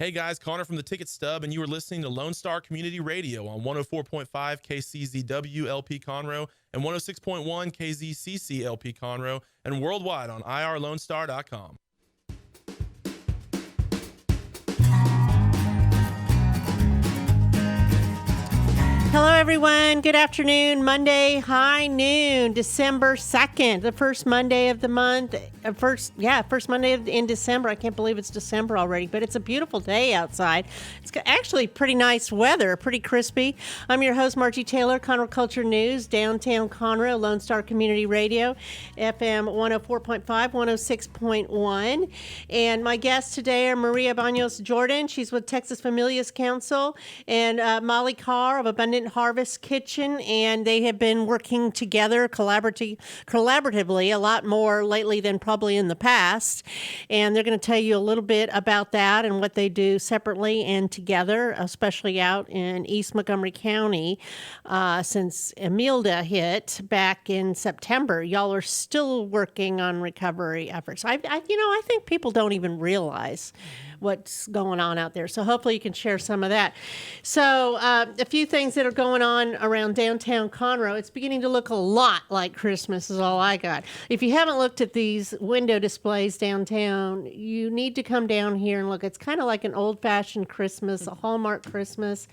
Hey guys, Connor from the Ticket Stub, and you are listening to Lone Star Community Radio on 104.5 KCZW LP Conroe and 106.1 KZCC LP Conroe, and worldwide on irlonestar.com. Hello, everyone. Good afternoon. Monday, high noon, December 2nd, the first Monday of the month. First Monday in December. I can't believe it's December already, but it's a beautiful day outside. It's actually pretty nice weather, pretty crispy. I'm your host, Margie Taylor, Conroe Culture News, downtown Conroe, Lone Star Community Radio, FM 104.5, 106.1. And my guests today are Maria Banos Jordan. She's with Texas Familias Council, and Molly Carr of Abundant Harvest Kitchen, and they have been working together collaboratively a lot more lately than probably in the past, and they're going to tell you a little bit about that and what they do separately and together, especially out in East Montgomery County since Imelda hit back in September. Y'all are still working on recovery efforts. I think people don't even realize what's going on out there. So hopefully you can share some of that. So a few things that are going on around downtown Conroe. It's beginning to look a lot like Christmas is all I got. If you haven't looked at these window displays downtown, you need to come down here and look. It's kind of like an old-fashioned Christmas, a Hallmark Christmas.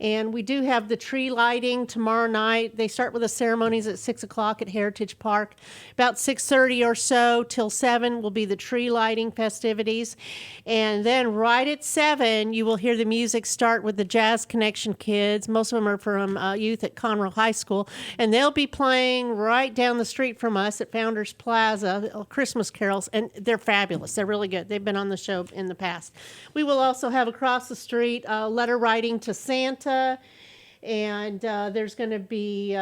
And we do have the tree lighting tomorrow night. They start with the ceremonies at 6 o'clock at Heritage Park. About 6:30 or so till 7 will be the tree lighting festivities. And then right at 7, you will hear the music start with the Jazz Connection kids. Most of them are from youth at Conroe High School, and they'll be playing right down the street from us at Founders Plaza, Christmas carols, and they're fabulous. They're really good. They've been on the show in the past. We will also have across the street letter writing to Santa. And there's going to be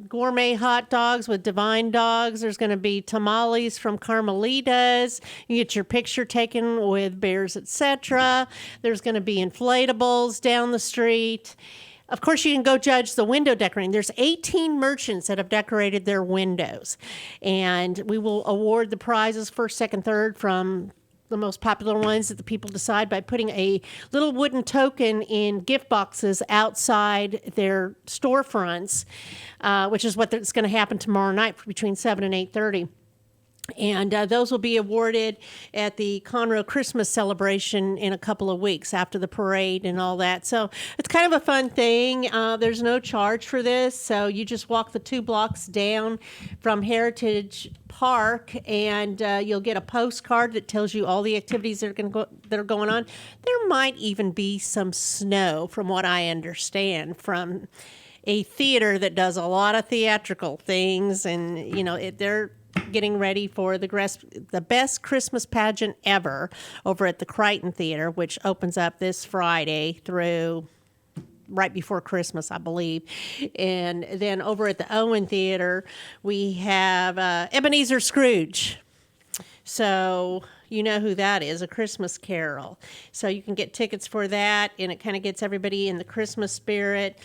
gourmet hot dogs with Divine Dogs. There's going to be tamales from Carmelitas. You get your picture taken with bears, etc. There's going to be inflatables down the street. Of course, you can go judge the window decorating. There's 18 merchants that have decorated their windows. And we will award the prizes first, second, third from the most popular ones that the people decide by putting a little wooden token in gift boxes outside their storefronts, which is what's going to happen tomorrow night between 7 and 8:30. And those will be awarded at the Conroe Christmas celebration in a couple of weeks after the parade and all that. So it's kind of a fun thing. There's no charge for this. So you just walk the 2 blocks down from Heritage Park, and you'll get a postcard that tells you all the activities that are going on. There might even be some snow, from what I understand, from a theater that does a lot of theatrical things, and they're getting ready for the best Christmas pageant ever over at the Crichton Theater, which opens up this Friday through right before Christmas, I believe. And then over at the Owen Theater, we have Ebenezer Scrooge. So you know who that is, A Christmas Carol. So you can get tickets for that, and it kind of gets everybody in the Christmas spirit.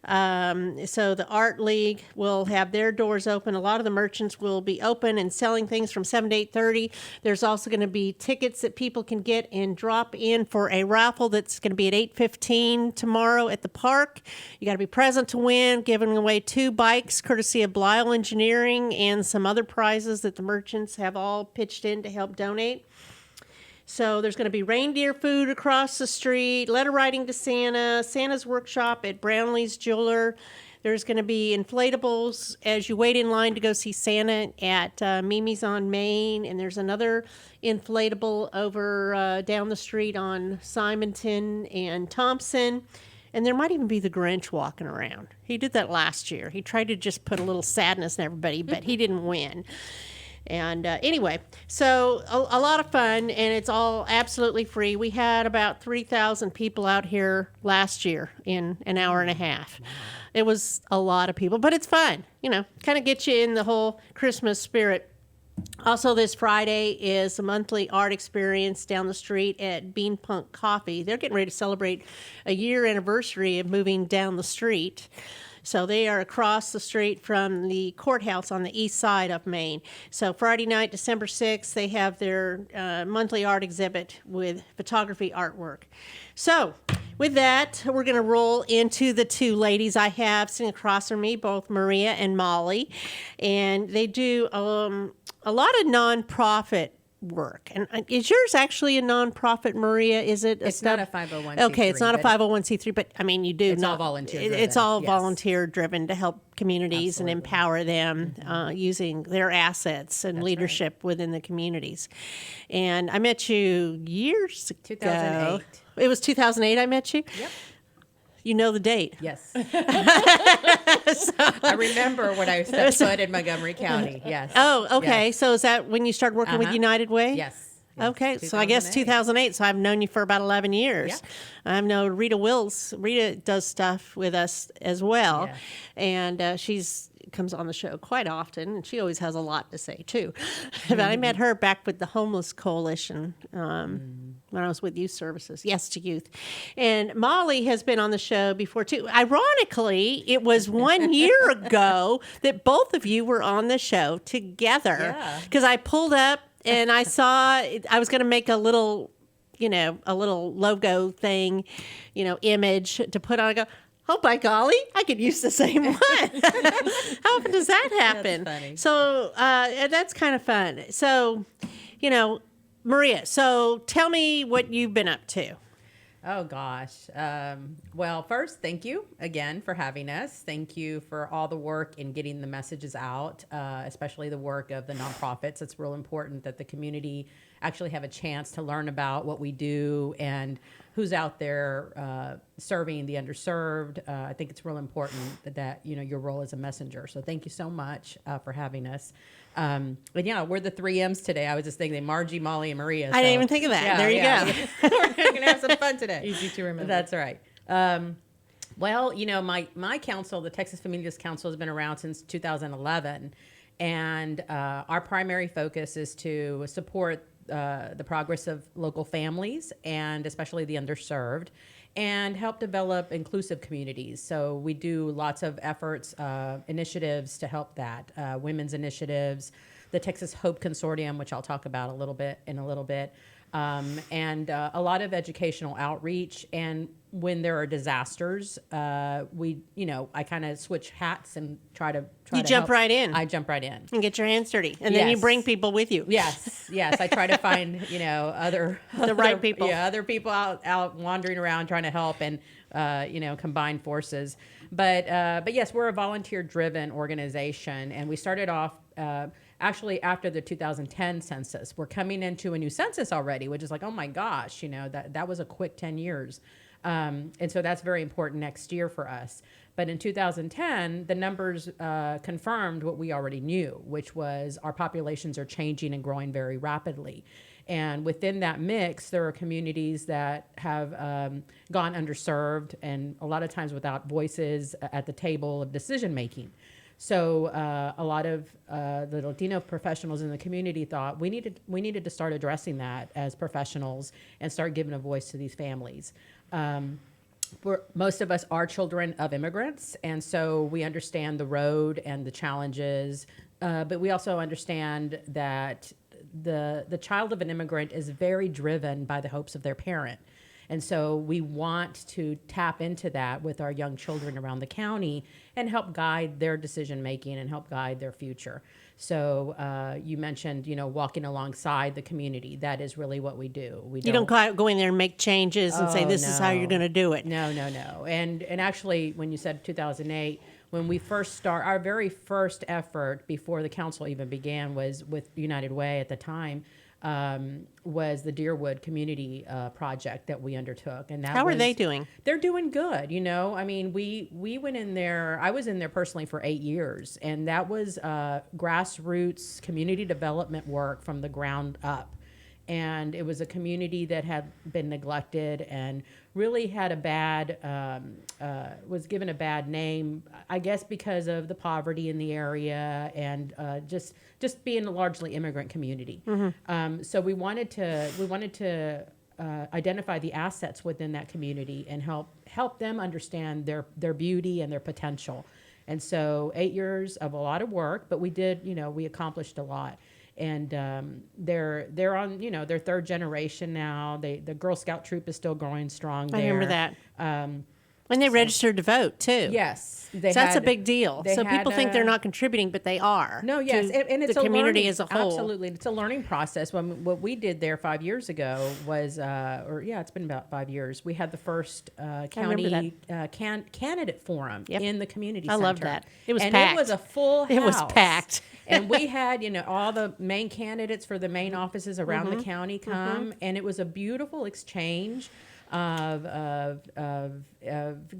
So the Art League will have their doors open. A lot of the merchants will be open and selling things from 7 to 8:30. There's also going to be tickets that people can get and drop in for a raffle that's going to be at 8:15 tomorrow at the park. You got to be present to win, giving away 2 bikes courtesy of Blyle Engineering and some other prizes that the merchants have all pitched in to help donate. So there's going to be reindeer food across the street, letter writing to Santa, Santa's workshop at Brownlee's Jeweler. There's going to be inflatables as you wait in line to go see Santa at Mimi's on Main. And there's another inflatable over down the street on Simonton and Thompson. And there might even be the Grinch walking around. He did that last year. He tried to just put a little sadness in everybody, but he didn't win. And anyway, so a lot of fun, and it's all absolutely free. We had about 3,000 people out here last year in an hour and a half. It was a lot of people, but it's fun, kind of gets you in the whole Christmas spirit. Also, this Friday is a monthly art experience down the street at Bean Punk Coffee. They're getting ready to celebrate a year anniversary of moving down the street. So they are across the street from the courthouse on the east side of Maine. So Friday night, December 6th, they have their monthly art exhibit with photography artwork. So with that, we're going to roll into the two ladies I have sitting across from me, both Maria and Molly. And they do a lot of nonprofit work. And is yours actually a nonprofit, Maria? Is it? It's not a 501c3. Okay, it's not a 501c3, but I mean, you do. It's all volunteer driven. It's all yes. volunteer driven to help communities Absolutely. and empower them using their assets and That's leadership within the communities. And I met you years ago. 2008. It was 2008 I met you? Yep. You know the date. Yes. I remember when I stepped foot in Montgomery County. Yes. Oh, okay. Yes. So is that when you started working with United Way? Yes. Okay, so I guess 2008. So I've known you for about 11 years. Yep. I know Rita Wills. Rita does stuff with us as well, Yeah. and she's comes on the show quite often, and she always has a lot to say too. But I met her back with the Homeless Coalition when I was with Youth Services. Yes to Youth. And Molly has been on the show before too. Ironically, it was 1 year ago that both of you were on the show together. Yeah. Because I pulled up and I saw I was going to make a little logo thing, image to put on. I go, oh, by golly, I could use the same one. How often does that happen? That's funny. So that's kind of fun. So, Maria, so tell me what you've been up to. Oh, gosh. Well, first, thank you again for having us. Thank you for all the work in getting the messages out, especially the work of the nonprofits. It's real important that the community actually have a chance to learn about what we do and who's out there serving the underserved. I think it's real important that your role as a messenger. So thank you so much for having us. And yeah, we're the 3 M's today. I was just thinking Margie, Molly, and Maria. I didn't even think of that. Yeah, there you go. We're going to have some fun today. Easy to remember. That's right. Well, my council, the Texas Familias Council, has been around since 2011. And our primary focus is to support the progress of local families and especially the underserved, and help develop inclusive communities. So we do lots of efforts, initiatives to help that. Women's initiatives, the Texas Hope Consortium, which I'll talk about in a little bit, and a lot of educational outreach. And when there are disasters, I kind of switch hats and try to jump help. right in. I jump right in. And get your hands dirty. And then you Yes. bring people with you. Yes. I try to find, other right people. Yeah, other people out wandering around trying to help and combine forces. But yes, we're a volunteer-driven organization, and we started off actually after the 2010 census. We're coming into a new census already, which is like, oh my gosh, that was a quick 10 years. And so that's very important next year for us. But in 2010, the numbers confirmed what we already knew, which was our populations are changing and growing very rapidly. And within that mix, there are communities that have gone underserved and a lot of times without voices at the table of decision making. So a lot of the Latino professionals in the community thought we needed to start addressing that as professionals and start giving a voice to these families. Most of us are children of immigrants, and so we understand the road and the challenges, but we also understand that the child of an immigrant is very driven by the hopes of their parent. And so we want to tap into that with our young children around the county and help guide their decision making and help guide their future. So you mentioned, walking alongside the community. That is really what we do. You don't go in there and make changes and say, this is how you're going to do it. No. And actually, when you said 2008, when we first our very first effort before the council even began was with United Way at the time, was the Deerwood Community Project that we undertook. And how are they doing? They're doing good. We went in there. I was in there personally for 8 years, and that was grassroots community development work from the ground up. And it was a community that had been neglected and really had was given a bad name, I guess, because of the poverty in the area and just being a largely immigrant community. Mm-hmm. So we wanted to identify the assets within that community and help them understand their beauty and their potential. And so 8 years of a lot of work, but we did, we accomplished a lot. And they're on, their third generation now. The Girl Scout troop is still going strong there. I remember that. When they registered to vote, too. Yes. So that's a big deal. So people think they're not contributing, but they are. No, yes. And it's the community as a whole. Absolutely. It's a learning process. What we did there 5 years ago was, it's been about 5 years. We had the first county candidate forum in the community center. I love that. It was packed. And it was a full house. It was packed. And we had, all the main candidates for the main offices around the county come. And it was a beautiful exchange of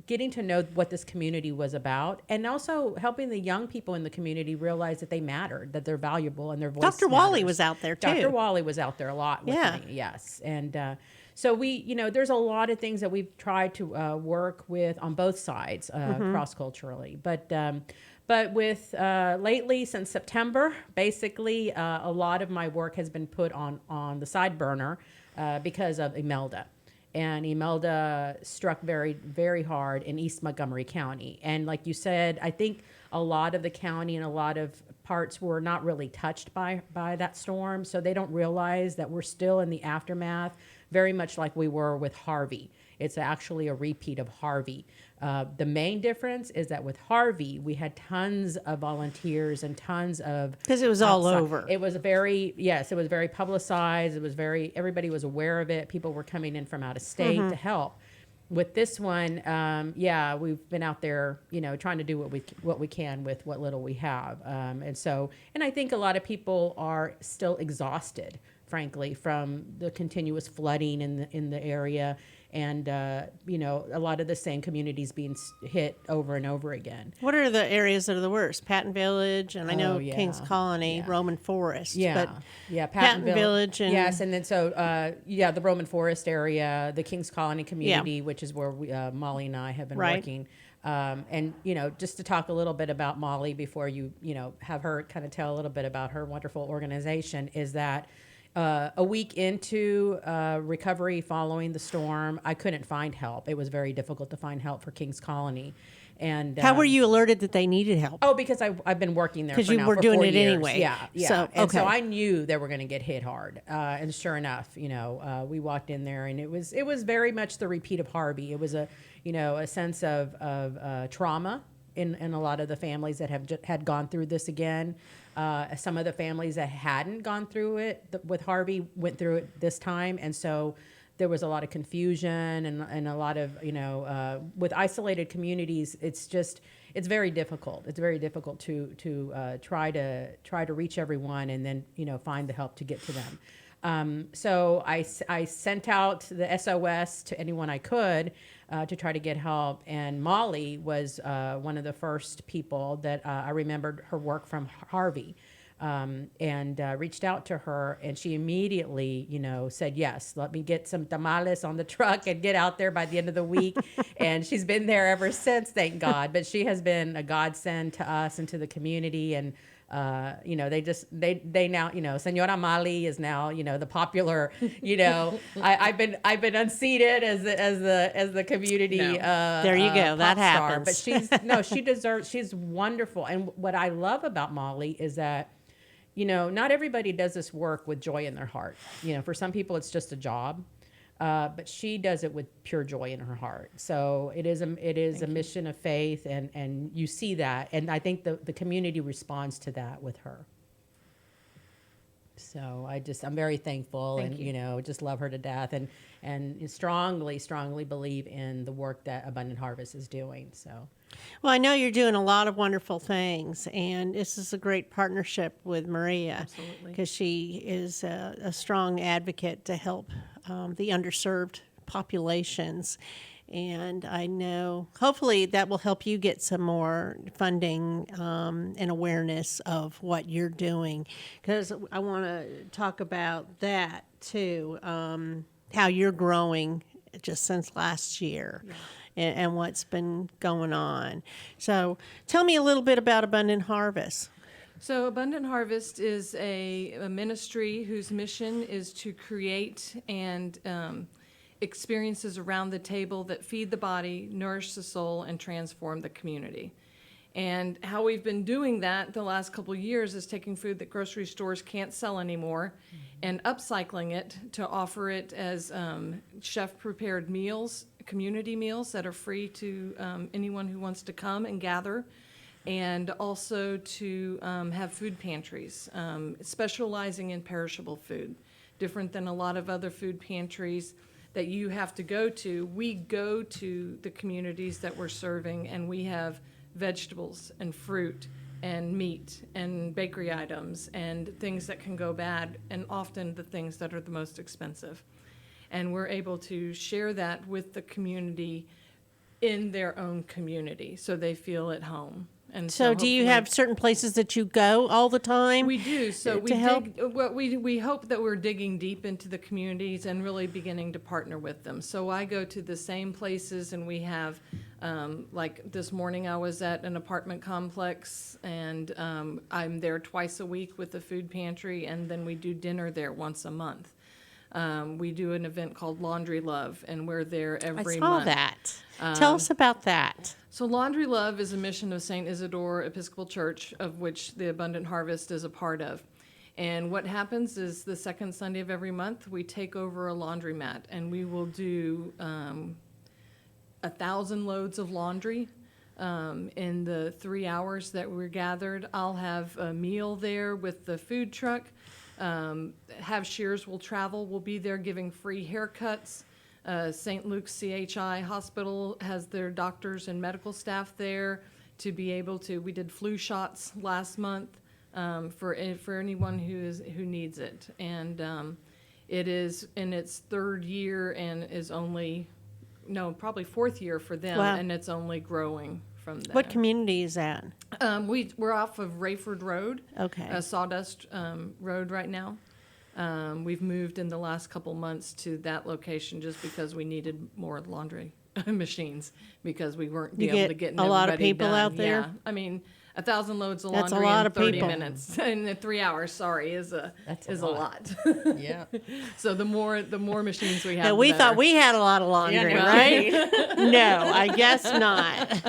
getting to know what this community was about, and also helping the young people in the community realize that they mattered, that they're valuable, and their voice Dr. matters. Wally was out there too. Dr. Wally was out there a lot with me, yes. And so we, there's a lot of things that we've tried to work with on both sides cross-culturally. But with lately, since September, basically a lot of my work has been put on the side burner because of Imelda. And Imelda struck very, very hard in East Montgomery County. And like you said, I think a lot of the county and a lot of parts were not really touched by that storm. So they don't realize that we're still in the aftermath, very much like we were with Harvey. It's actually a repeat of Harvey. The main difference is that with Harvey, we had tons of volunteers and tons of... Because it was all over. It was it was very publicized. Everybody was aware of it. People were coming in from out of state to help. With this one, we've been out there, trying to do what we can with what little we have. And I think a lot of people are still exhausted, frankly, from the continuous flooding in the area. And, a lot of the same communities being hit over and over again. What are the areas that are the worst? Patton Village, and I know Kings Colony, Roman Forest. But Patton Village. And yes, and then the Roman Forest area, the Kings Colony community, which is where Molly and I have been working. And, just to talk a little bit about Molly before you have her kind of tell a little bit about her wonderful organization, is that a week into recovery following the storm, I couldn't find help. It was very difficult to find help for Kings Colony. And how were you alerted that they needed help? Oh, because I've been working there because you were for doing 4 it years. anyway. Yeah. So I knew they were going to get hit hard. And sure enough, we walked in there, and it was very much the repeat of Harvey. It was a sense of trauma in a lot of the families that had gone through this again. Some of the families that hadn't gone through it with Harvey went through it this time, and so there was a lot of confusion and a lot of with isolated communities. It's very difficult. It's very difficult to try to reach everyone and then find the help to get to them. So I sent out the SOS to anyone I could to try to get help. And Molly was one of the first people that I remembered her work from Harvey, and reached out to her. And she immediately, said, yes, let me get some tamales on the truck and get out there by the end of the week. And she's been there ever since, thank God. But she has been a godsend to us and to the community. And they now, Senora Mali is now, the popular, I've been unseated as the community. There you go. That happens. But she's wonderful. And what I love about Molly is that, not everybody does this work with joy in their heart. For some people it's just a job. But she does it with pure joy in her heart. So it is a mission of faith, and you see that. And I think the community responds to that with her. So I'm very thankful. Thank you. Just love her to death, and strongly, strongly believe in the work that Abundant Harvest is doing. So. Well, I know you're doing a lot of wonderful things, and this is a great partnership with Maria. Absolutely. Because she is a strong advocate to help the underserved populations. And I know hopefully that will help you get some more funding and awareness of what you're doing. Because I want to talk about that too, how you're growing just since last year. Yeah. And what's been going on. So tell me a little bit about Abundant Harvest. So Abundant Harvest is a ministry whose mission is to create and experiences around the table that feed the body, nourish the soul, and transform the community. And how we've been doing that the last couple of years is taking food that grocery stores can't sell anymore and upcycling it to offer it as chef-prepared meals, community meals that are free to anyone who wants to come and gather, and also to have food pantries, specializing in perishable food. Different than a lot of other food pantries that you have to go to, we go to the communities that we're serving, and we have vegetables and fruit and meat and bakery items and things that can go bad, and often the things that are the most expensive. And we're able to share that with the community in their own community so they feel at home. And So do you hopefully- have certain places that you go all the time? We do. So we to help? we hope that we're digging deep into the communities and really beginning to partner with them. So I go to the same places, and we have, like this morning I was at an apartment complex, and I'm there twice a week with the food pantry, and then we do dinner there once a month. We do an event called Laundry Love, and we're there every I month. saw that. Tell us about that. So Laundry Love is a mission of St. Isidore Episcopal Church, of which the Abundant Harvest is a part of. And what happens is the second Sunday of every month, we take over a laundromat, and we will do 1,000 loads of laundry in the 3 hours that we're gathered. I'll have a meal there with the food truck. Have Shears will travel. We'll be there giving free haircuts. St. Luke's CHI Hospital has their doctors and medical staff there to be able to. We did flu shots last month for anyone who needs it, and it is in its third year and is probably fourth year for them, Wow. and it's only growing from there. What community is that? We're off of Rayford Road, Okay. Sawdust Road right now. We've moved in the last couple months to that location just because we needed more laundry machines because we weren't You able get to get a lot of everybody people done. out there? Yeah, I mean, 1,000 loads of That's a laundry lot in of 30 people. minutes in 3 hours. Sorry, is a lot. Yeah. So the more machines we have, Yeah, the we better. thought we had a lot of laundry, Yeah, right? No, I guess not.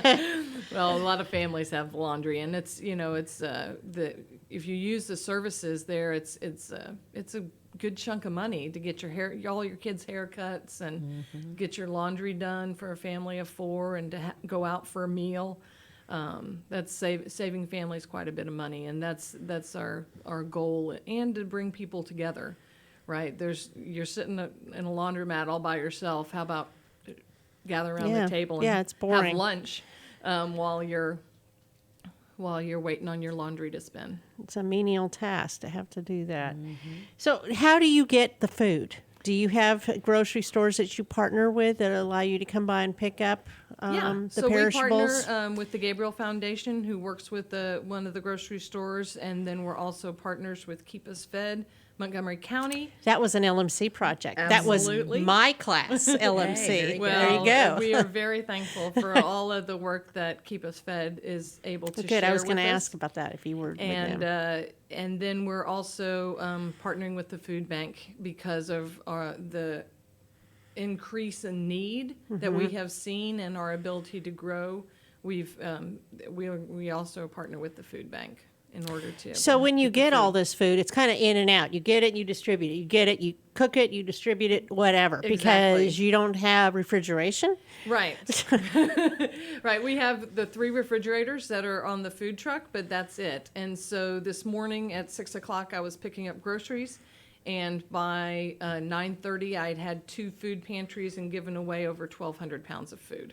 Well, a lot of families have laundry, and it's if you use the services there, it's a good chunk of money to get all your kids' haircuts and get your laundry done for a family of 4 and to go out for a meal. That's saving families quite a bit of money, and that's our goal, and to bring people together, right? You're sitting in a laundromat all by yourself. How about gather around Yeah. the table and Yeah, it's boring. have lunch while you're waiting on your laundry to spin. It's a menial task to have to do that. So how do you get the food? Do you have grocery stores that you partner with that allow you to come by and pick up the so perishables? we partner with the Gabriel Foundation, who works with one of the grocery stores, and then we're also partners with Keep Us Fed, Montgomery County. That was an LMC project. Absolutely. That was my class, LMC. there you There you go. We are very thankful for all of the work that Keep Us Fed is able to share Good. I was going to with us. ask about that if you were with And them. and then we're also partnering with the food bank because of the increase in need that we have seen and our ability to grow. We also partner with the food bank in order to. So when you keep the get food. all this food, it's kind of in and out. You get it, you distribute it. You get it, you cook it, you distribute it, whatever. Exactly. Because you don't have refrigeration. Right. Right. We have the 3 refrigerators that are on the food truck, but that's it. And so this morning at 6 o'clock, I was picking up groceries. And by 9:30, I'd had 2 food pantries and given away over 1,200 pounds of food.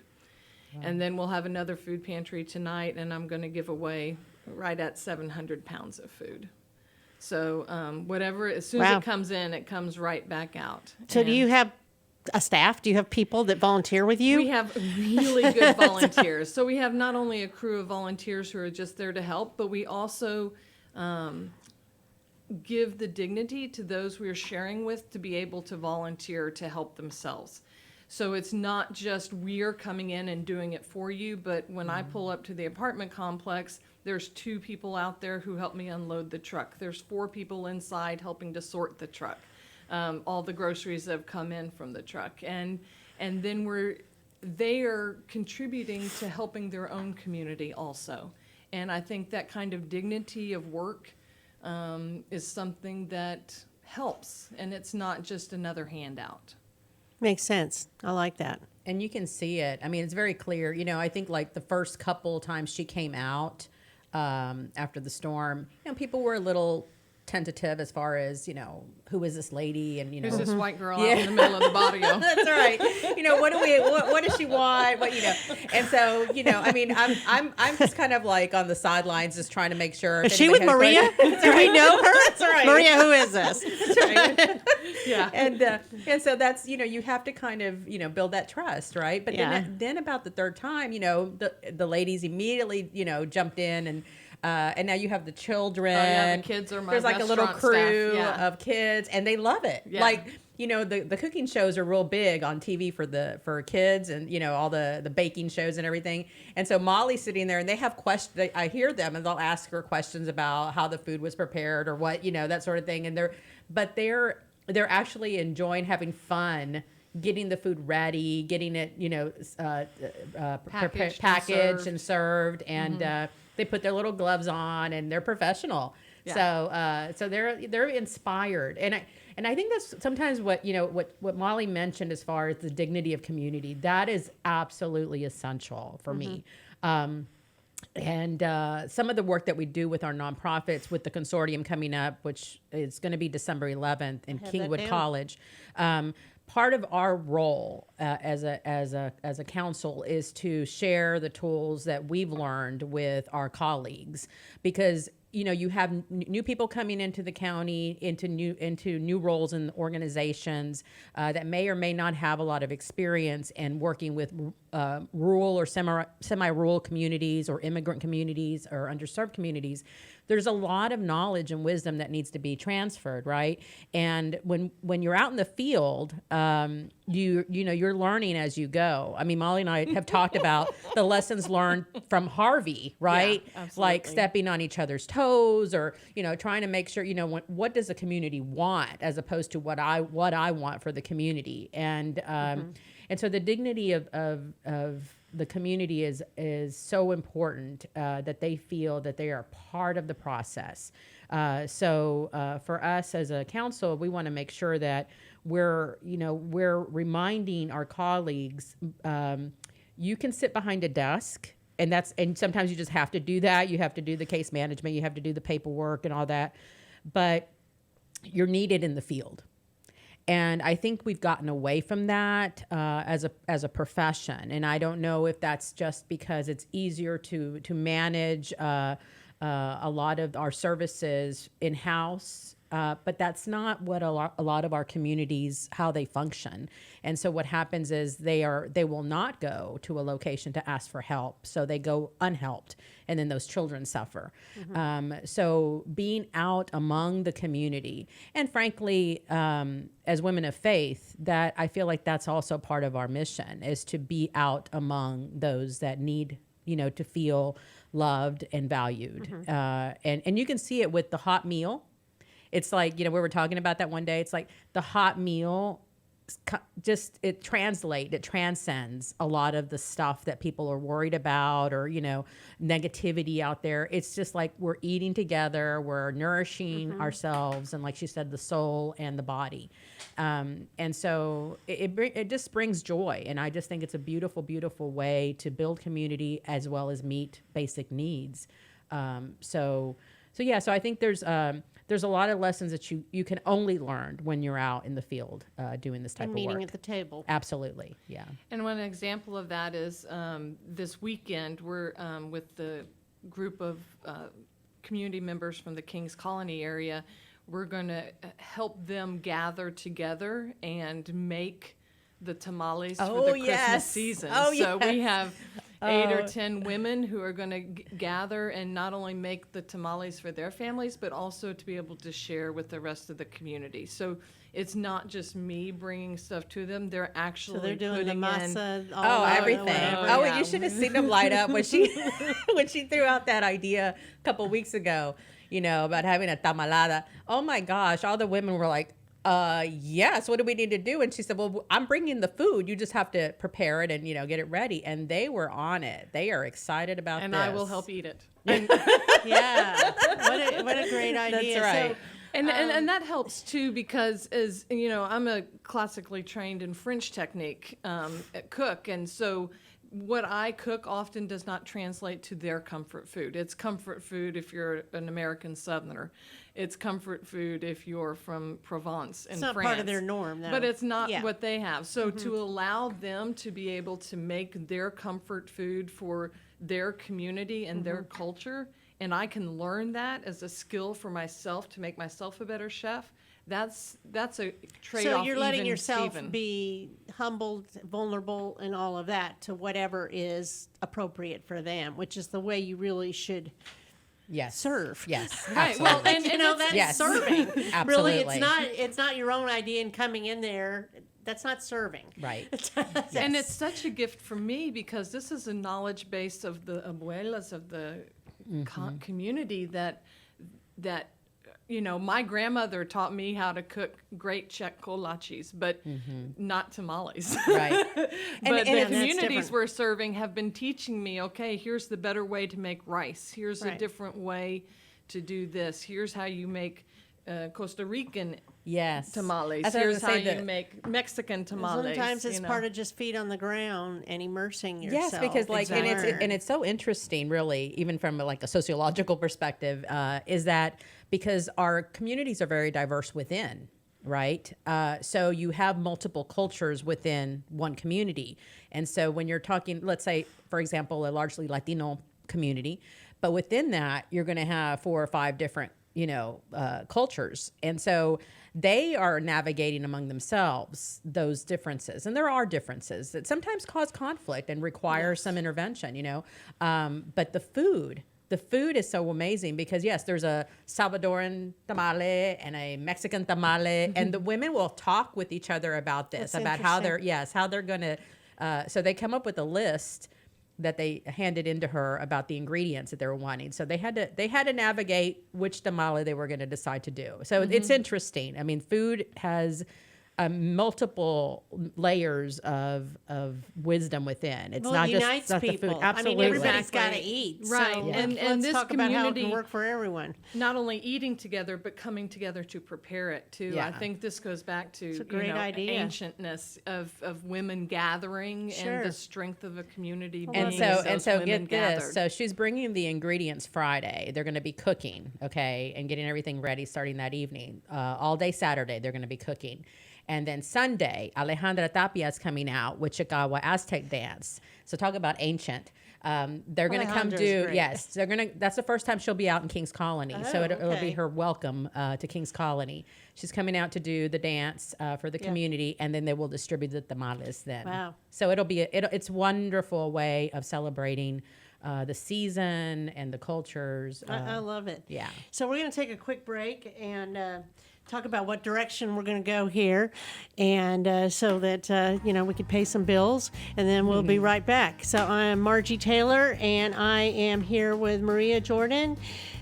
Wow. And then we'll have another food pantry tonight, and I'm going to give away right at 700 pounds of food. So as soon as Wow. it comes in, it comes right back out. So do And- you have a staff? Do you have people that volunteer with you? We have really good volunteers. So we have not only a crew of volunteers who are just there to help, but we also give the dignity to those we are sharing with to be able to volunteer to help themselves. So it's not just we're coming in and doing it for you, but when I pull up to the apartment complex, there's 2 people out there who help me unload the truck. There's 4 people inside helping to sort the truck. All the groceries have come in from the truck. And then they are contributing to helping their own community also. And I think that kind of dignity of work is something that helps, and it's not just another handout. Makes sense. I like that. And you can see it. I mean, it's very clear. You know, I think like the first couple times she came out after the storm, you know, people were a little tentative as far as, you know, who is this lady, and, you know, Who's this white girl out in the middle of the barrio? That's right. You know, what does she want? What, you know? And so, you know, I mean, I'm just kind of like on the sidelines, just trying to make sure. Is she with Maria? Do we know her? That's right. Maria, who is this? That's right. Yeah. And so that's, you know, you have to kind of, you know, build that trust, right? But then about the third time, you know, the ladies immediately, you know, jumped in, and now you have the children. Oh, yeah, the kids are my There's like a little restaurant crew staff, yeah. of kids, and they love it. Yeah. Like, you know, the cooking shows are real big on TV for kids, and, you know, all the baking shows and everything. And so Molly's sitting there, and they have questions. I hear them, and they'll ask her questions about how the food was prepared or what, you know, that sort of thing. And they're actually enjoying having fun, getting the food ready, getting it, you know, packaged and served, and they put their little gloves on, and they're professional. Yeah. So they're inspired, and I think that's sometimes what, you know, what Molly mentioned as far as the dignity of community. That is absolutely essential for me. And some of the work that we do with our nonprofits, with the consortium coming up, which is going to be December 11th in Kingwood College. Part of our role as a council is to share the tools that we've learned with our colleagues, because, you know, you have new people coming into the county, into new roles in organizations that may or may not have a lot of experience in working with rural or semi-rural communities, or immigrant communities, or underserved communities. There's a lot of knowledge and wisdom that needs to be transferred, right? And when you're out in the field, you know, you're learning as you go. I mean, Molly and I have talked about the lessons learned from Harvey, right? Yeah, absolutely. Like stepping on each other's toes, or, you know, trying to make sure, you know, what does the community want, as opposed to what I want for the community. And and so the dignity of the community is so important, that they feel that they are part of the process. So for us as a council, we want to make sure that we're reminding our colleagues, you can sit behind a desk, and sometimes you just have to do that. You have to do the case management, you have to do the paperwork and all that, but you're needed in the field. And I think we've gotten away from that as a profession. And I don't know if that's just because it's easier to manage a lot of our services in-house, but that's not what a lot of our communities, how they function. And so what happens is they will not go to a location to ask for help, so they go unhelped, and then those children suffer. So being out among the community, and frankly, as women of faith, that I feel like that's also part of our mission, is to be out among those that need, you know, to feel loved and valued. And you can see it with the hot meal. It's like, you know, we were talking about that one day. It's like the hot meal, it transcends a lot of the stuff that people are worried about, or, you know, negativity out there. It's just like we're eating together, we're nourishing ourselves, and like she said, the soul and the body. And so it just brings joy. And I just think it's a beautiful, beautiful way to build community as well as meet basic needs. So I think there's a lot of lessons that you can only learn when you're out in the field doing this type of work. Meeting at the table. Absolutely, yeah. And one example of that is this weekend, we're with the group of community members from the Kings Colony area. We're going to help them gather together and make the tamales for the Christmas season. Oh, so yes. we have 8 or 10 women who are going to gather and not only make the tamales for their families, but also to be able to share with the rest of the community. So it's not just me bringing stuff to them. They're actually So they're doing the putting massa. Oh, everything. whatever. Oh, yeah. you should have seen them light up when she when she threw out that idea a couple weeks ago, about having a tamalada. Oh my gosh, all the women were like, yes, what do we need to do? And she said, well, I'm bringing the food. You just have to prepare it and, get it ready. And they were on it. They are excited about and this. I will help eat it. Yeah. What a great idea. That's right. And that helps too, because as you know, I'm a classically trained in French technique cook, and so what I cook often does not translate to their comfort food. It's comfort food if you're an American Southerner. It's comfort food if you're from Provence in France. It's not part of their norm, though. But it's not Yeah. what they have. So to allow them to be able to make their comfort food for their community and their culture, and I can learn that as a skill for myself to make myself a better chef, that's a trade-off. So you're letting even, yourself Stephen. be humbled, vulnerable, and all of that to whatever is appropriate for them, which is the way you really should Yes. serve. Yes. Right. Well, absolutely. and that's Yes. serving. Really, Absolutely. it's not your own idea and coming in there. That's not serving. Right. And it's such a gift for me because this is a knowledge base of the abuelas of the community that my grandmother taught me how to cook great chocolachis, but not tamales. Right. But and the it's communities different. we're serving have been teaching me, okay, here's the better way to make rice. Here's a Right. different way to do this. Here's how you make Costa Rican Yes. tamales. That's what I was Here's gonna how say, you make Mexican tamales. Sometimes it's you know. part of just feet on the ground and immersing yourself. Yes, because Exactly. and it's so interesting, really, even from like a sociological perspective, is that because our communities are very diverse within, right? So you have multiple cultures within one community, and so when you're talking, let's say, for example, a largely Latino community, but within that, you're going to have 4 or 5 different, cultures, and so they are navigating among themselves those differences, and there are differences that sometimes cause conflict and require some intervention, but the food is so amazing because yes, there's a Salvadoran tamale and a Mexican tamale, and the women will talk with each other about this, That's about how interesting. they're going to, so they come up with a list that they handed into her about the ingredients that they were wanting. So they had to navigate which tamale they were going to decide to do. So it's interesting. I mean, food has multiple layers of wisdom within. It's not it just unites not the people. food. Absolutely. I mean, everybody's got to Exactly. eat. Right. So And let's this talk about how it can community- work for everyone. Not only eating together, but coming together to prepare it too. Yeah. I think this goes back to a great idea. ancientness of women gathering Sure. and the strength of a community. And being so as and those so women get this. gathered. So she's bringing the ingredients Friday. They're going to be cooking, okay, and getting everything ready starting that evening. All day Saturday they're going to be cooking. And then Sunday, Alejandra Tapia is coming out with Chicagua Aztec dance. So talk about ancient. They're going to come Alejandra's do, great. yes, they're going to, that's the first time she'll be out in Kings Colony. So Oh, it'll be okay. her welcome to Kings Colony. She's coming out to do the dance for the community, and then they will distribute the tamales then. Wow. So it'll be, it's a wonderful way of celebrating the season and the cultures. I love it. yeah. So we're going to take a quick break and talk about what direction we're going to go here, and so that we could pay some bills, and then we'll be right back. So I'm Margie Taylor, and I am here with Maria Jordan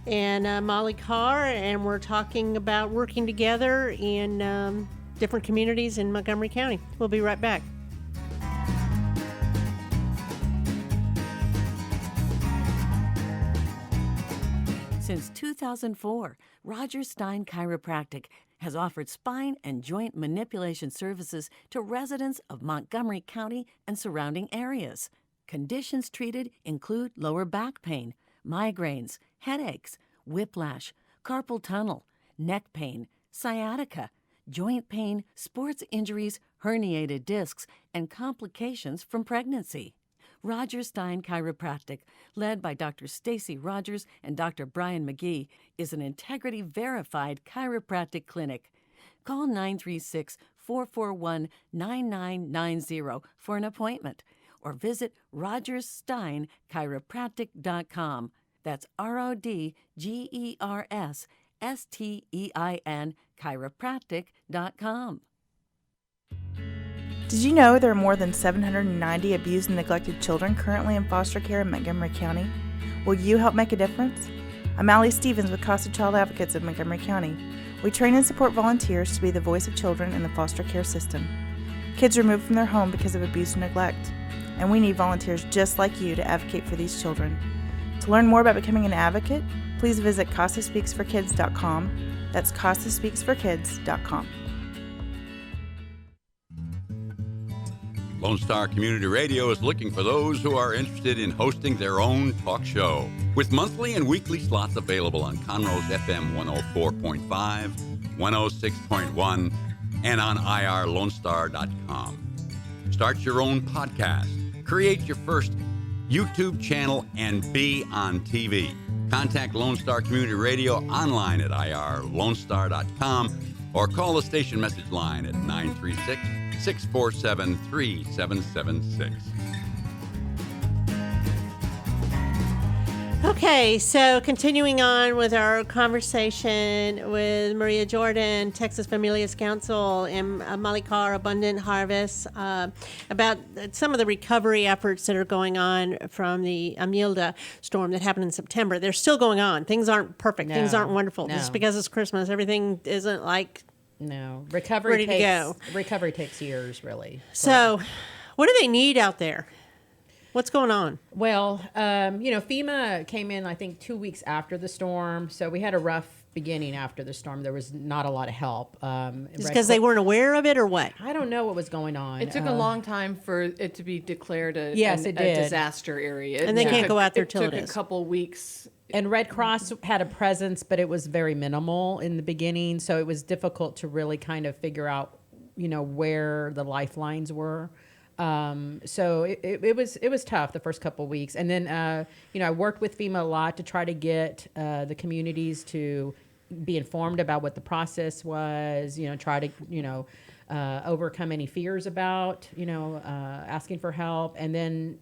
and Molly Carr, and we're talking about working together in different communities in Montgomery County. We'll be right back. Since 2004, Roger Stein Chiropractic has offered spine and joint manipulation services to residents of Montgomery County and surrounding areas. Conditions treated include lower back pain, migraines, headaches, whiplash, carpal tunnel, neck pain, sciatica, joint pain, sports injuries, herniated discs, and complications from pregnancy. Roger Stein Chiropractic, led by Dr. Stacy Rogers and Dr. Brian McGee, is an integrity-verified chiropractic clinic. Call 936-441-9990 for an appointment, or visit rogerssteinchiropractic.com. That's RODGERSSTEIN chiropractic.com. Did you know there are more than 790 abused and neglected children currently in foster care in Montgomery County? Will you help make a difference? I'm Allie Stevens with Casa Child Advocates of Montgomery County. We train and support volunteers to be the voice of children in the foster care system. Kids removed from their home because of abuse and neglect. And we need volunteers just like you to advocate for these children. To learn more about becoming an advocate, please visit CasaSpeaksForKids.com. That's CasaSpeaksForKids.com. Lone Star Community Radio is looking for those who are interested in hosting their own talk show, with monthly and weekly slots available on Conroe's FM 104.5, 106.1, and on irlonestar.com. Start your own podcast, create your first YouTube channel, and be on TV. Contact Lone Star Community Radio online at irlonestar.com or call the station message line at 936-647-3776. Okay, so continuing on with our conversation with Maria Jordan, Texas Familias Council, and Molly Carr, Abundant Harvest, about some of the recovery efforts that are going on from the Imelda storm that happened in September. They're still going on. Things aren't perfect. No, Things aren't wonderful. no. Just because it's Christmas, everything isn't like No, ready recovery to go. Recovery takes years, really. So. What do they need out there? What's going on? Well, FEMA came in, I think, 2 weeks after the storm. So we had a rough beginning after the storm. There was not a lot of help. Just because they weren't aware of it or what? I don't know what was going on. It took a long time for it to be declared a Yes, it did. disaster area. And they can't go out there till it it took is. a couple weeks. And Red Cross had a presence, but it was very minimal in the beginning. So it was difficult to really kind of figure out, where the lifelines were. So it was tough the first couple of weeks. And then, I worked with FEMA a lot to try to get the communities to be informed about what the process was, try to, overcome any fears about, asking for help. And then,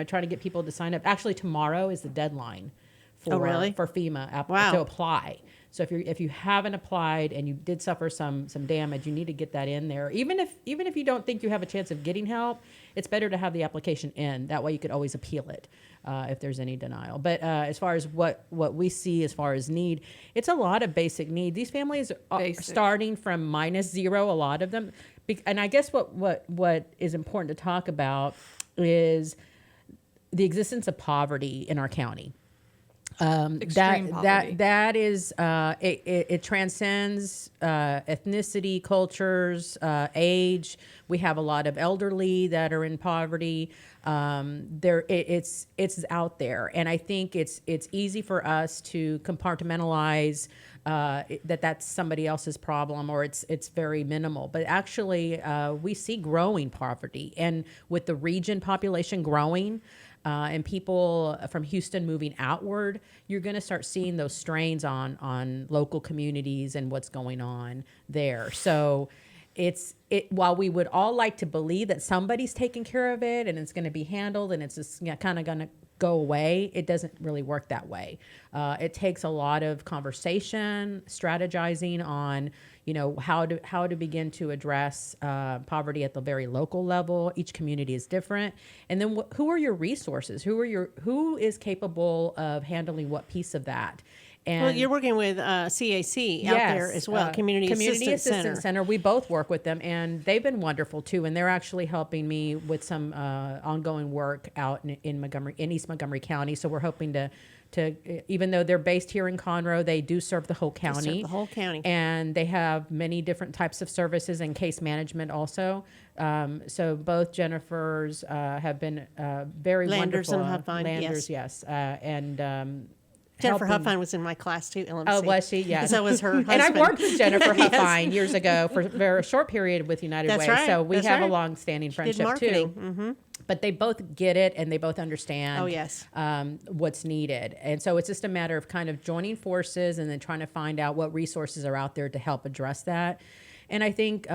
try to get people to sign up. Actually, tomorrow is the deadline for FEMA to apply. So if you haven't applied and you did suffer some damage, you need to get that in there. Even if you don't think you have a chance of getting help, it's better to have the application in. That way you could always appeal it if there's any denial. But as far as what we see as far as need, it's a lot of basic need. These families are starting from -0, a lot of them. And I guess what is important to talk about is the existence of poverty in our county. Extreme poverty. That is it transcends ethnicity, cultures, age. We have a lot of elderly that are in poverty. It's out there, and I think it's easy for us to compartmentalize that's somebody else's problem, or it's very minimal. But actually, we see growing poverty, and with the region population growing. And people from Houston moving outward, you're going to start seeing those strains on local communities and what's going on there. So while we would all like to believe that somebody's taking care of it and it's going to be handled and it's just kind of going to go away, it doesn't really work that way. It takes a lot of conversation, strategizing on how to begin to address poverty at the very local level. Each community is different, and then who are your resources? Who is capable of handling what piece of that? And you're working with CAC out there as well, Community Assistance Center. We both work with them, and they've been wonderful too. And they're actually helping me with some ongoing work out in East Montgomery County. So we're hoping to even though they're based here in Conroe, they do serve the whole county. They serve the whole county. And they have many different types of services and case management also. So both Jennifers have been very Landers wonderful. and Huffine, Landers, yes. And Jennifer Huffine was in my class too, LMC. Oh, was she? Yes. So was her husband. And I worked with Jennifer Huffine years ago for a very short period with United Way. Right. So we have a long-standing friendship too. Mm-hmm. But they both get it and they both understand what's needed. And so it's just a matter of kind of joining forces and then trying to find out what resources are out there to help address that. And I think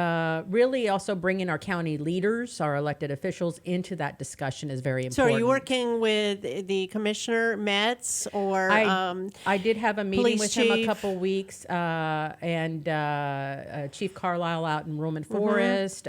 really also bringing our county leaders, our elected officials, into that discussion is very So important. are you working with the commissioner, Metz, or I did have a meeting police with him a chief? couple weeks, and Chief Carlisle out in Roman Forest.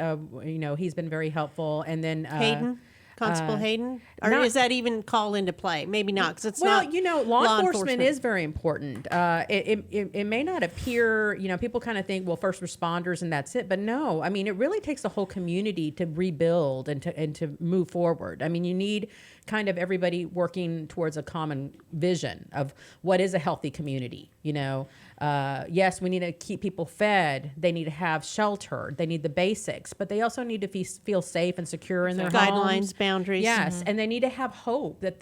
He's been very helpful. And then Hayden? Constable Hayden? Or not- is that even called into play? Maybe not, because it's well, not law enforcement is very important. It may not appear, people kind of think, well, first responders and that's it. But no, I mean, it really takes the whole community to rebuild and to move forward. I mean, you need kind of everybody working towards a common vision of what is a healthy community. Yes, we need to keep people fed. They need to have shelter. They need the basics, but they also need to feel safe and secure in their Guidelines, homes. boundaries. Yes, and they need to have hope that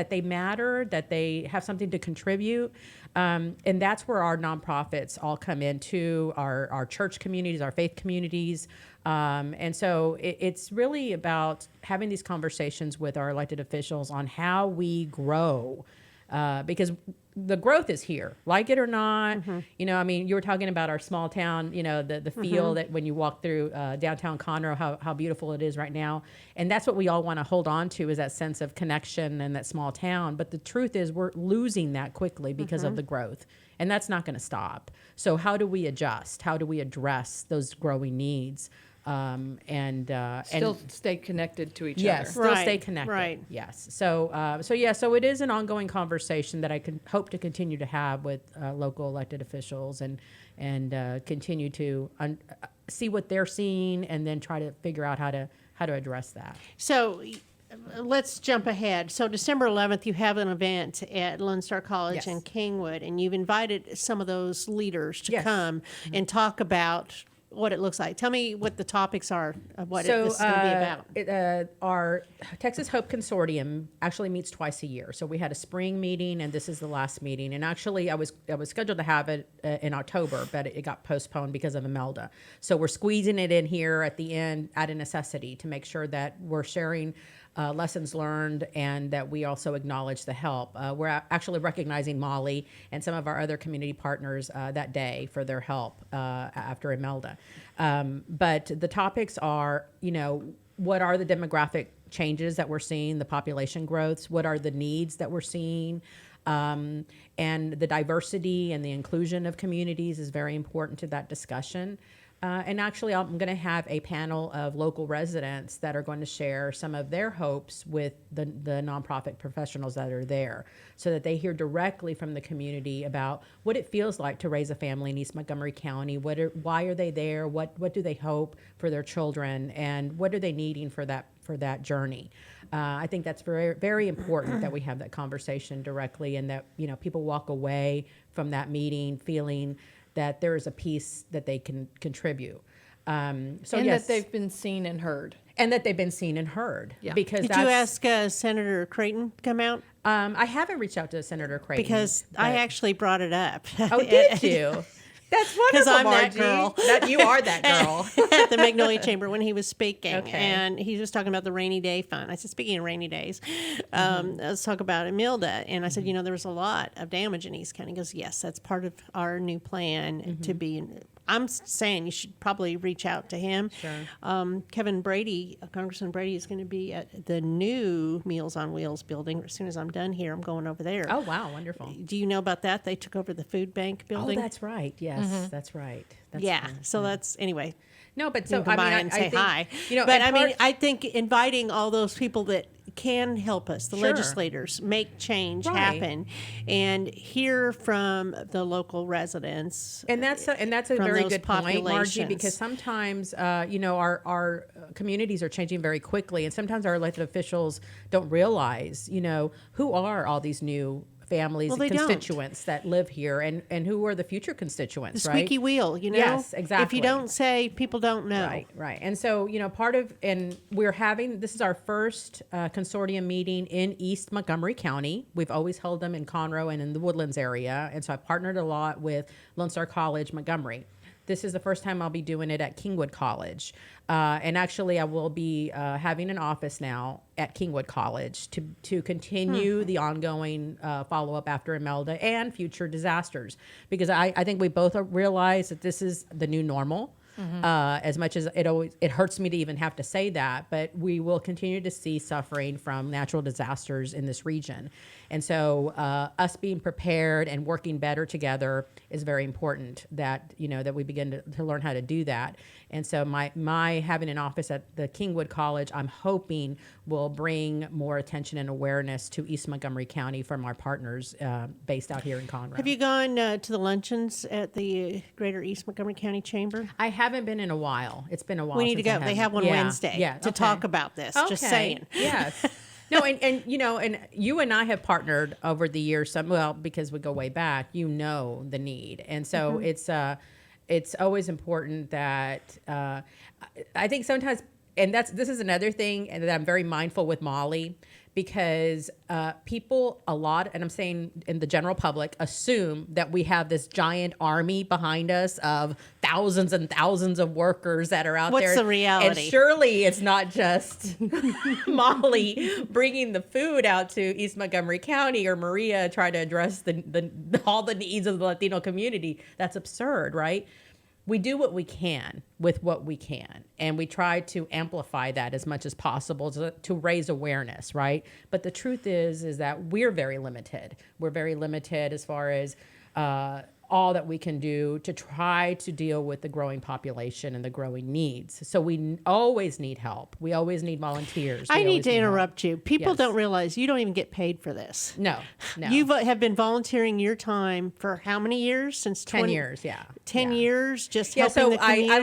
they matter, that they have something to contribute, and that's where our nonprofits all come into our church communities, our faith communities, and so it's really about having these conversations with our elected officials on how we grow. Because the growth is here, like it or not. I mean, you were talking about our small town, the feel that when you walk through downtown Conroe, how beautiful it is right now. And that's what we all want to hold on to, is that sense of connection and that small town. But the truth is we're losing that quickly because of the growth. And that's not going to stop. So how do we adjust? How do we address those growing needs? And Still stay connected to each yes, other. still stay Right, connected. right. Yes. So it is an ongoing conversation that I can hope to continue to have with local elected officials and continue to see what they're seeing and then try to figure out how to address that. So let's jump ahead. So December 11th, you have an event at Lone Star College Yes. in Kingwood, and you've invited some of those leaders to Yes. come and talk about what it looks like. Tell me what the topics are of what So this is going to be about. Our Texas Hope Consortium actually meets twice a year. So we had a spring meeting, and this is the last meeting. And actually, I was scheduled to have it in October, but it got postponed because of Imelda. So we're squeezing it in here at the end out of necessity to make sure that we're sharing lessons learned and that we also acknowledge the help. We're actually recognizing Molly and some of our other community partners that day for their help after Imelda. But the topics are, what are the demographic changes that we're seeing, the population growths, what are the needs that we're seeing, and the diversity and the inclusion of communities is very important to that discussion. And actually, I'm going to have a panel of local residents that are going to share some of their hopes with the nonprofit professionals that are there so that they hear directly from the community about what it feels like to raise a family in East Montgomery County. Why are they there? What do they hope for their children? And what are they needing for that journey? I think that's very, very important that we have that conversation directly and that, people walk away from that meeting feeling that there is a piece that they can contribute. And yes, that they've been seen and heard. and that they've been seen and heard. Yeah. Because Did you ask Senator Creighton to come out? I haven't reached out to Senator Creighton Because I but- actually brought it up. Oh, did you? That's wonderful, Because I'm Margie. that girl. You are that girl. At the Magnolia Chamber when he was speaking. Okay. And he was talking about the rainy day fund. I said, speaking of rainy days, let's talk about Imelda. And I said, there was a lot of damage in East County. He goes, yes, that's part of our new plan to be. I'm saying you should probably reach out to him. Sure. Kevin Brady, Congressman Brady, is going to be at the new Meals on Wheels building. As soon as I'm done here, I'm going over there. Oh, wow. Wonderful. Do you know about that? They took over the food bank building. Oh, that's right. Yes, that's right. That's yeah. right. So that's, anyway. No, but You so can come by I and say think, hi. But and I mean, part- I think inviting all those people that can help us, the Sure. legislators, make change Right. happen, and hear from the local residents. And that's a from very those good point, Margie, populations. because sometimes our communities are changing very quickly, and sometimes our elected officials don't realize who are all these new families Well, and they don't. constituents that live here, and who are the future constituents, The right? squeaky wheel, Yes, exactly. If you don't say, people don't know. Right. And so, this is our first consortium meeting in East Montgomery County. We've always held them in Conroe and in the Woodlands area. And so I partnered a lot with Lone Star College, Montgomery. This is the first time I'll be doing it at Kingwood College. And actually, I will be having an office now at Kingwood College to continue the ongoing follow-up after Imelda and future disasters. Because I think we both realize that this is the new normal. As much as it hurts me to even have to say that, but we will continue to see suffering from natural disasters in this region. And so us being prepared and working better together is very important, that, that we begin to learn how to do that. And so my having an office at the Kingwood College, I'm hoping will bring more attention and awareness to East Montgomery County from our partners based out here in Conroe. Have you gone to the luncheons at the Greater East Montgomery County Chamber? I haven't been in a while. It's been a while. We need to since go. I They have have one Wednesday to talk about this. Just saying. Yes. No, and you and I have partnered over the years. Because we go way back. The need, and so it's always important that I think sometimes, and this is another thing, and that I'm very mindful with Molly, because people a lot, and I'm saying in the general public, assume that we have this giant army behind us of thousands and thousands of workers that are out there. What's the reality? And surely it's not just Molly bringing the food out to East Montgomery County, or Maria trying to address all the needs of the Latino community. That's absurd, right? We do what we can with what we can, and we try to amplify that as much as possible to raise awareness, right? But the truth is that we're very limited. We're very limited as far as all that we can do to try to deal with the growing population and the growing needs. So we always need help. We always need volunteers. I need to interrupt help. you. People Yes. don't realize you don't even get paid for this. No. You have been volunteering your time for how many years? Since 10 years, yeah. 10 Yeah. years, just Yeah, helping so the communities? I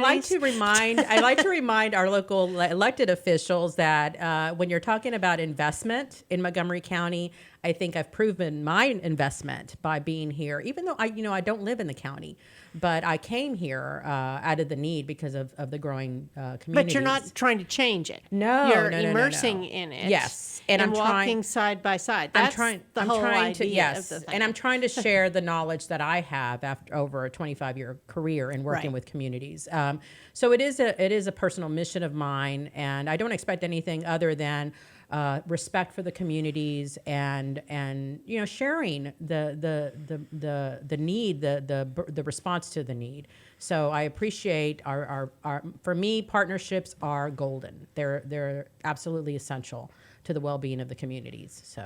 like to remind our local elected officials that when you're talking about investment in Montgomery County, I think I've proven my investment by being here, even though I don't live in the county, but I came here out of the need because of the growing communities. But you're not trying to change it. No, You're no, immersing in it. Yes, and I'm walking trying side by side. That's I'm whole trying to idea yes, of the thing. and I'm trying to share the knowledge that I have after over a 25-year career in working Right. with communities. So it is a personal mission of mine, and I don't expect anything other than respect for the communities and sharing the need, the response to the need. So I appreciate our for me, partnerships are golden. They're absolutely essential to the well-being of the communities.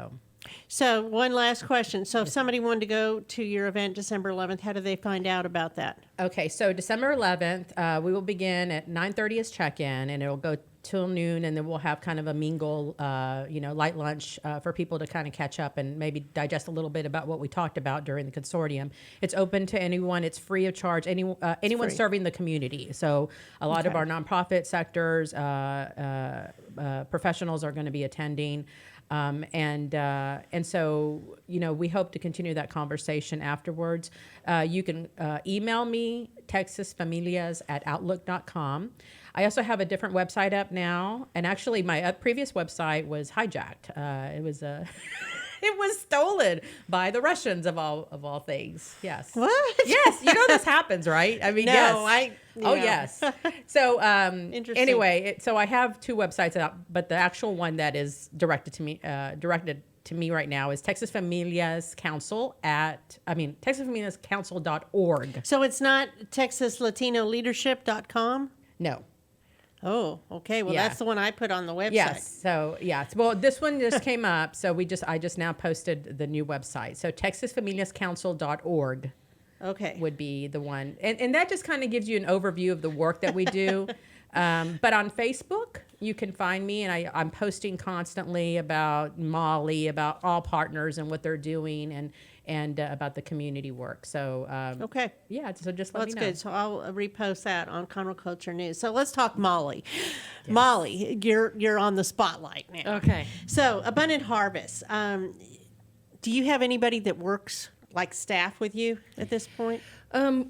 So one last question. So if somebody wanted to go to your event December 11th, how do they find out about that? Okay, so December 11th, we will begin at 9:30 as check-in, and it'll go till noon, and then we'll have kind of a mingle, light lunch for people to kind of catch up and maybe digest a little bit about what we talked about during the consortium. It's open to anyone. It's free of charge. Anyone free. serving the community. So a lot of our nonprofit sectors, professionals are going to be attending. And so, we hope to continue that conversation afterwards. You can email me, texasfamilias@outlook.com. I also have a different website up now. And actually, my previous website was hijacked. It was it was stolen by the Russians of all things. Yes. What? Yes. This happens, right? I mean, No, yes. Oh, yes. So, Interesting. anyway, so I have two websites out, but the actual one that is directed to me right now is TexasFamiliasCouncil.org. So it's not TexasLatinoLeadership.com? No. Oh, okay. Well, Yeah. that's the one I put on the website. Yes. So, well, this one just came up. So I just now posted the new website. So TexasFamiliasCouncil.org. Okay. Would be the one. And that just kind of gives you an overview of the work that we do. But on Facebook, you can find me, and I'm posting constantly about Molly, about all partners and what they're doing, and about the community work. So, Okay. yeah, so just let That's me know. good. So I'll repost that on Conroe Culture News. So let's talk Molly. Yes. Molly, you're on the spotlight now. Okay. So Abundant Harvest. Do you have anybody that works like staff with you at this point?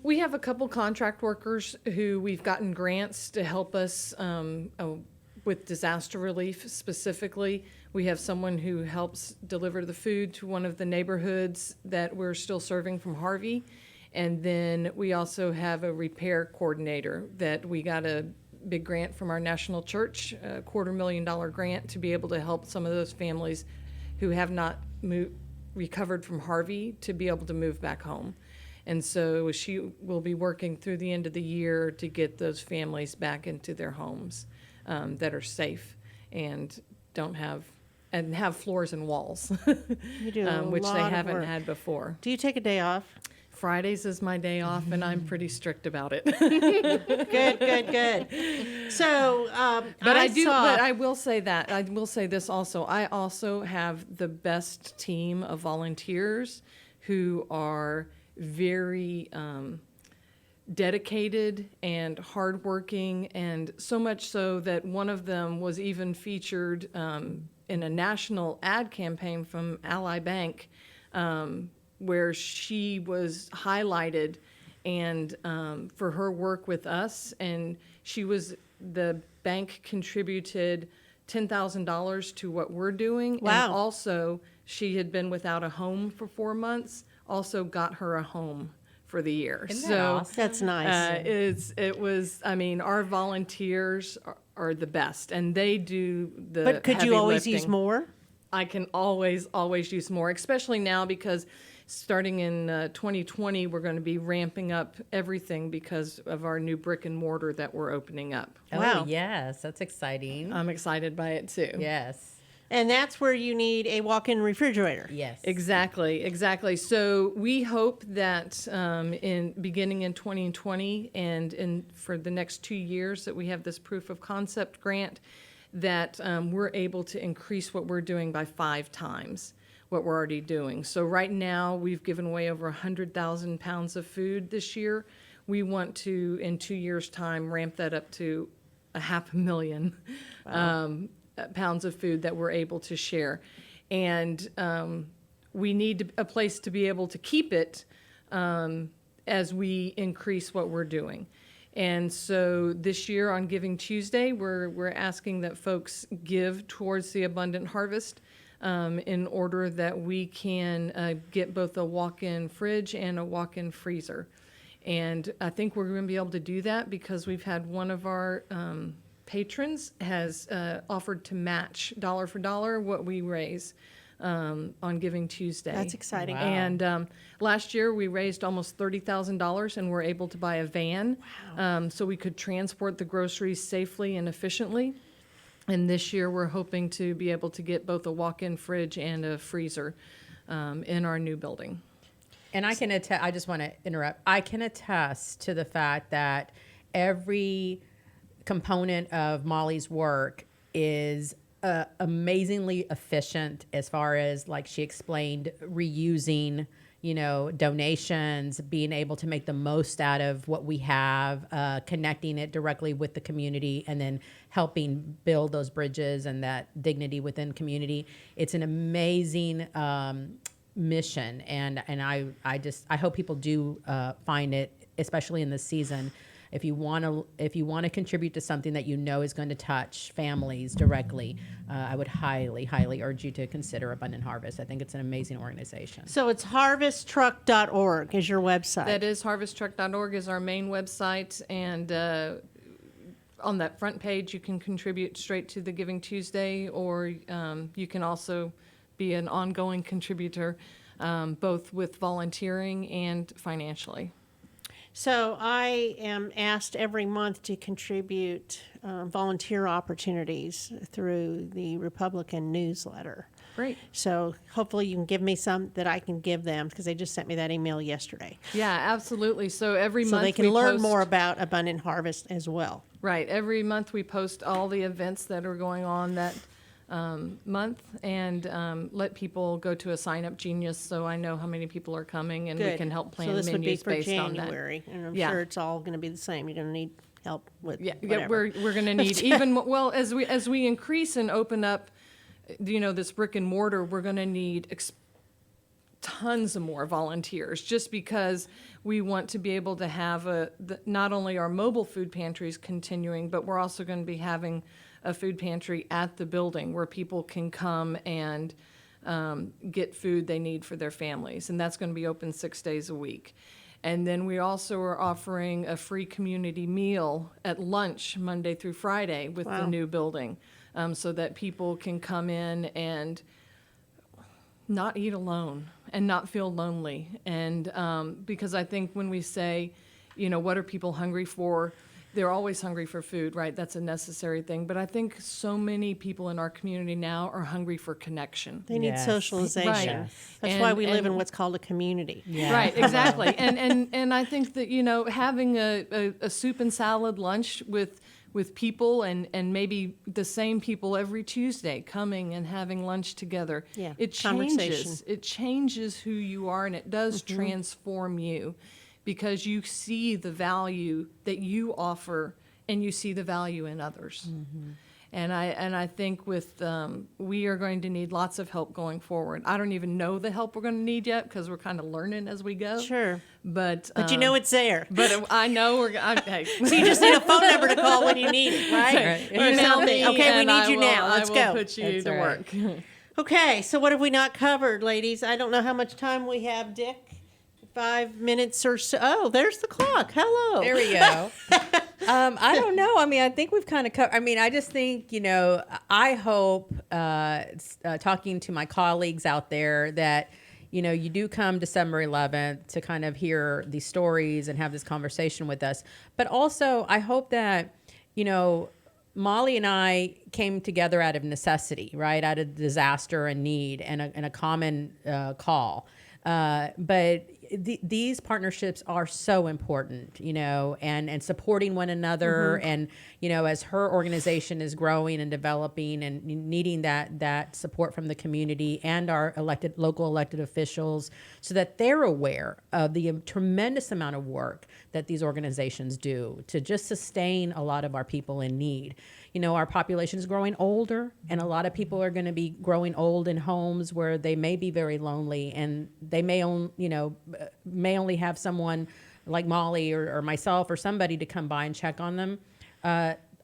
We have a couple contract workers who we've gotten grants to help us with disaster relief specifically. We have someone who helps deliver the food to one of the neighborhoods that we're still serving from Harvey. And then we also have a repair coordinator that we got a big grant from our national church, a $250,000 grant to be able to help some of those families who have not recovered from Harvey to be able to move back home. And so she will be working through the end of the year to get those families back into their homes that are safe and have floors and walls, You do a which they lot of haven't work. had before. Do you take a day off? Fridays is my day off, and I'm pretty strict about it. Good. So, But saw, I will say that. I will say this also. I also have the best team of volunteers who are very dedicated and hardworking, and so much so that one of them was even featured in a national ad campaign from Ally Bank, where she was highlighted and for her work with us. And the bank contributed $10,000 to what we're doing. Wow. And also, she had been without a home for 4 months, also got her a home for the year. Isn't that awesome? that's nice. Our volunteers are the best, and they do the But could heavy you always use lifting. more? I can always use more, especially now because starting in 2020, we're going to be ramping up everything because of our new brick and mortar that we're opening up. Wow. Oh, yes. That's exciting. I'm excited by it too. Yes. And that's where you need a walk-in refrigerator. Yes. Exactly. So we hope that beginning in 2020 and for the next 2 years that we have this proof of concept grant, that we're able to increase what we're doing by 5 times what we're already doing. So right now we've given away over 100,000 pounds of food this year. We want to, in 2 years' time, ramp that up to 500,000 pounds of food that we're able to share. And we need a place to be able to keep it as we increase what we're doing. And so this year on Giving Tuesday, we're asking that folks give towards the Abundant Harvest in order that we can get both a walk-in fridge and a walk-in freezer. And I think we're going to be able to do that because we've had one of our patrons has offered to match dollar for dollar what we raise on Giving Tuesday. That's exciting. Wow. And last year we raised almost $30,000 and were able to buy a van so we could transport the groceries safely and efficiently. And this year we're hoping to be able to get both a walk-in fridge and a freezer in our new building. And I can attest, I just want to interrupt. I can attest to the fact that every component of Molly's work is amazingly efficient as far as, like she explained, reusing, donations, being able to make the most out of what we have, connecting it directly with the community, and then helping build those bridges and that dignity within community. It's an amazing mission, and I hope people do find it, especially in this season. If you want to contribute to something that is going to touch families directly, I would highly, highly urge you to consider Abundant Harvest. I think it's an amazing organization. So it's harvesttruck.org is your website. That is harvesttruck.org is our main website, and on that front page you can contribute straight to the Giving Tuesday, or you can also be an ongoing contributor, both with volunteering and financially. So I am asked every month to contribute volunteer opportunities through the Republican newsletter. Great. So hopefully you can give me some that I can give them, because they just sent me that email yesterday. Yeah, absolutely. So every So month they can we learn post- more about Abundant Harvest as well. Right. Every month we post all the events that are going on that month, and let people go to a Sign Up Genius so I know how many people are coming, and we Good. can help plan so this would be menus for based on that. January, and I'm Yeah. sure it's all going to be the same. You're going to need help with Yeah, whatever. we're going to need as we increase and open up, this brick and mortar, we're going to need tons of more volunteers, just because we want to be able to have not only our mobile food pantries continuing, but we're also going to be having a food pantry at the building where people can come and get food they need for their families, and that's going to be open 6 days a week. And then we also are offering a free community meal at lunch Monday through Friday with the new building, so that people can come in and not eat alone and not feel lonely. And because I think when we say, what are people hungry for? They're always hungry for food, right? That's a necessary thing. But I think so many people in our community now are hungry for connection. They need Yes. socialization. Right. Yes. That's why we live in what's called a community. Yeah. Right, exactly. and I think that, having a soup and salad lunch with people and maybe the same people every Tuesday coming and having lunch together, Yeah, it conversation. changes. It changes who you are, and it does transform you, because you see the value that you offer and you see the value in others. And I think with we are going to need lots of help going forward. I don't even know the help we're going to need yet, because we're kind of learning as we go. Sure. But But it's there. But I know hey. So you just need a phone number to call when you need it, right? Right. Email me. Okay, we and need I you will- now. Let's I will go. put you That's to right. work. Okay, so what have we not covered, ladies? I don't know how much time we have, Dick. 5 minutes or so. Oh, there's the clock. Hello. There we go. I don't know. I mean, I think we've kind of covered. I mean, I just think, I hope, talking to my colleagues out there, that, you do come December 11th to kind of hear these stories and have this conversation with us. But also, I hope that, Molly and I came together out of necessity, right? Out of disaster and need and a common call. But these partnerships are so important, and supporting one another. And, as her organization is growing and developing and needing that support from the community and our local elected officials, so that they're aware of the tremendous amount of work that these organizations do to just sustain a lot of our people in need. Our population is growing older, and a lot of people are going to be growing old in homes where they may be very lonely, and they may only have someone like Molly or myself or somebody to come by and check on them.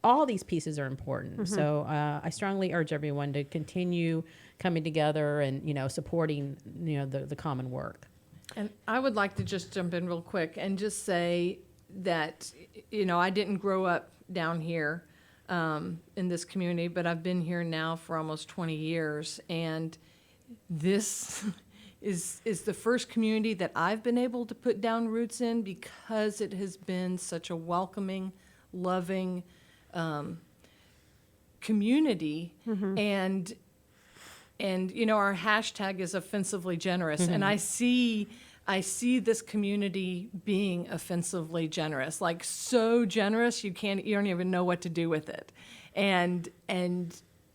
All these pieces are important. So I strongly urge everyone to continue coming together and, supporting, the common work. And I would like to just jump in real quick and just say that, I didn't grow up down here in this community, but I've been here now for almost 20 years. And this is the first community that I've been able to put down roots in, because it has been such a welcoming, loving community. And our hashtag is offensively generous. And I see this community being offensively generous, like so generous you don't even know what to do with it. And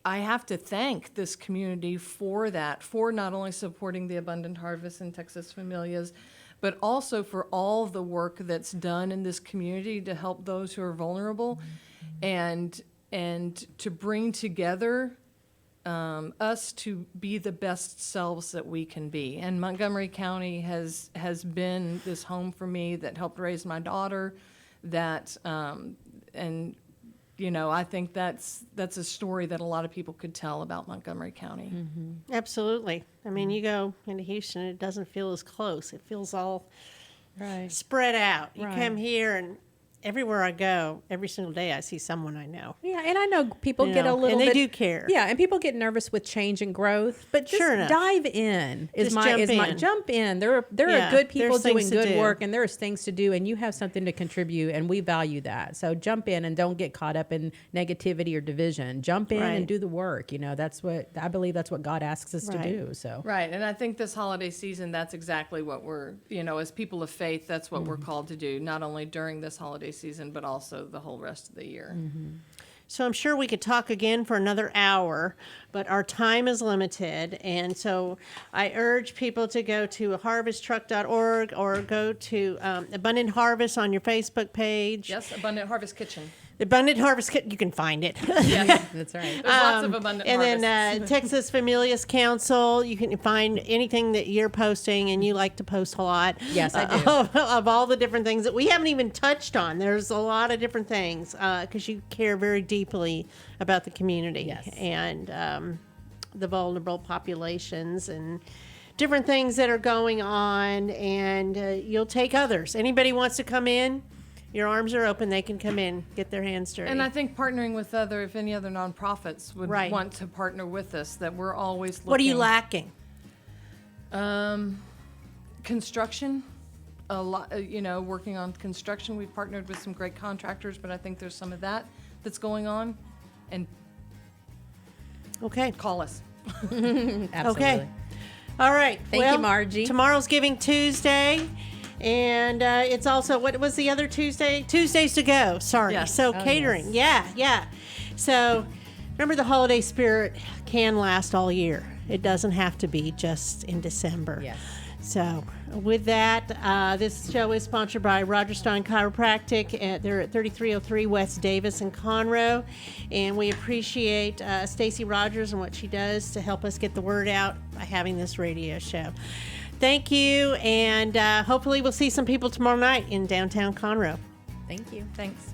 I have to thank this community for that, for not only supporting the Abundant Harvest and Texas Familias, but also for all the work that's done in this community to help those who are vulnerable, and to bring together us to be the best selves that we can be. And Montgomery County has been this home for me that helped raise my daughter. I think that's a story that a lot of people could tell about Montgomery County. Absolutely. I mean, you go into Houston, it doesn't feel as close. It feels all spread out. You come here, and everywhere I go, every single day, I see someone I know. Yeah, and I know people get a little and they bit, do care. Yeah, and people get nervous with change and growth, but just Sure enough. dive in. Just jump Jump in. There are Yeah, good people there's things doing to good do. work, and there's things to do, and you have something to contribute, and we value that. So jump in and don't get caught up in negativity or division. Jump in Right. and do the work. That's what I believe. That's what God asks us to Right. do. So Right, and I think this holiday season, that's exactly what we're, as people of faith, that's what we're called to do, not only during this holiday season, but also the whole rest of the year. So I'm sure we could talk again for another hour, but our time is limited. And so I urge people to go to harvesttruck.org or go to Abundant Harvest on your Facebook page. Yes, Abundant Harvest Kitchen. The Abundant Harvest Kit, you can find it. Yes, that's right. there's lots of Abundant And Harvest. then Texas Familias Council, you can find anything that you're posting, and you like to post a lot. Yes, I do. Of all the different things that we haven't even touched on. There's a lot of different things because you care very deeply about the community Yes. and the vulnerable populations and different things that are going on. And you'll take others. Anybody wants to come in, your arms are open. They can come in, get their hands dirty. And I think partnering with if any other nonprofits would Right. want to partner with us, that we're always looking. What are you lacking? Construction, a lot, working on construction. We've partnered with some great contractors, but I think there's some of that's going on. And Okay. call us. Absolutely. Okay. All right. Thank you, Margie. Tomorrow's Giving Tuesday. And it's also, what was the other Tuesday? Tuesdays to go. Sorry. Yes. So Oh, catering. yes. Yeah. So remember, the holiday spirit can last all year. It doesn't have to be just in December. Yes. So with that, this show is sponsored by Roger Stein Chiropractic. They're at 3303 West Davis in Conroe. And we appreciate Stacy Rogers and what she does to help us get the word out by having this radio show. Thank you, and hopefully we'll see some people tomorrow night in downtown Conroe. Thank you. Thanks.